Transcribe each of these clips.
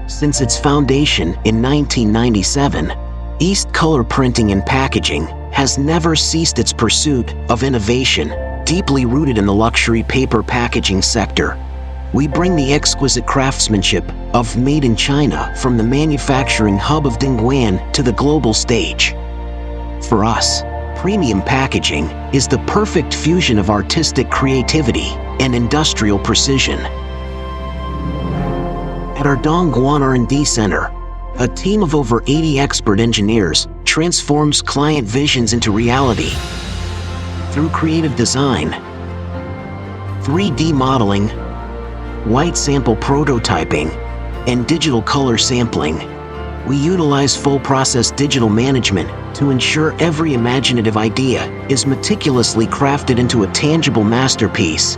Since its foundation in 1997, East Color Printing and Packaging has never ceased its pursuit of innovation, deeply rooted in the luxury paper packaging sector. We bring the exquisite craftsmanship of Made in China from the manufacturing hub of Dongguan to the global stage. For us, premium packaging is the perfect fusion of artistic creativity and industrial precision. At our Dongguan R&D Center, a team of over 80 expert engineers transforms client visions into reality through creative design, 3D modeling, white sample prototyping, and digital color sampling. We utilize full process digital management to ensure every imaginative idea is meticulously crafted into a tangible masterpiece.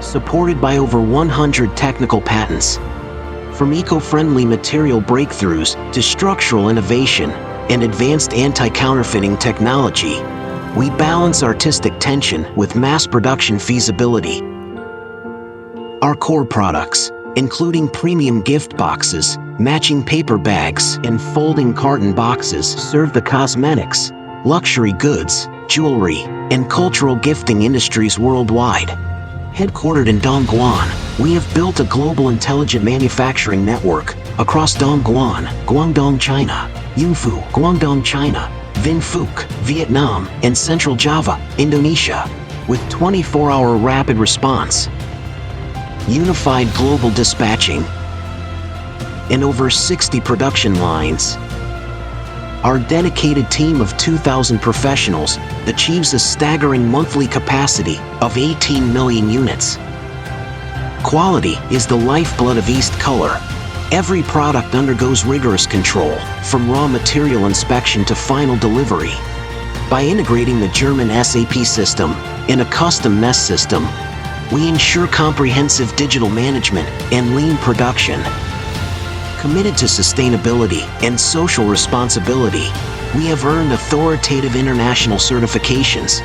Supported by over 100 technical patents, from eco-friendly material breakthroughs to structural innovation and advanced anti-counterfeiting technology, we balance artistic tension with mass production feasibility. Our core products, including premium gift boxes, matching paper bags, and folding carton boxes, serve the cosmetics, luxury goods, jewelry, and cultural gifting industries worldwide. Headquartered in Dongguan, we have built a global intelligent manufacturing network across Dongguan, Guangdong, China, Yunfu, Guangdong, China, Vinh Phuc, Vietnam, and Central Java, Indonesia, with 24-hour rapid response, unified global dispatching, and over 60 production lines. Our dedicated team of 2,000 professionals achieves a staggering monthly capacity of 18 million units. Quality is the lifeblood of East Color. Every product undergoes rigorous control, from raw material inspection to final delivery. By integrating the German SAP system in a custom MES system, we ensure comprehensive digital management and lean production. Committed to sustainability and social responsibility, we have earned authoritative international certifications,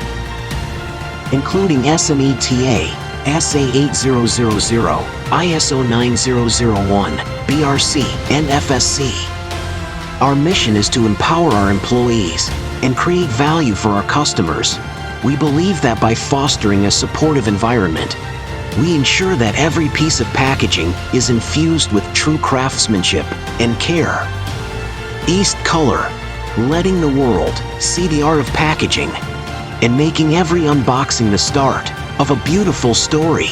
including SMETA, SA8000, ISO 9001, BRC, and FSC. Our mission is to empower our employees and create value for our customers. We believe that by fostering a supportive environment, we ensure that every piece of packaging is infused with true craftsmanship and care. East Color, letting the world see the art of packaging and making every unboxing the start of a beautiful story.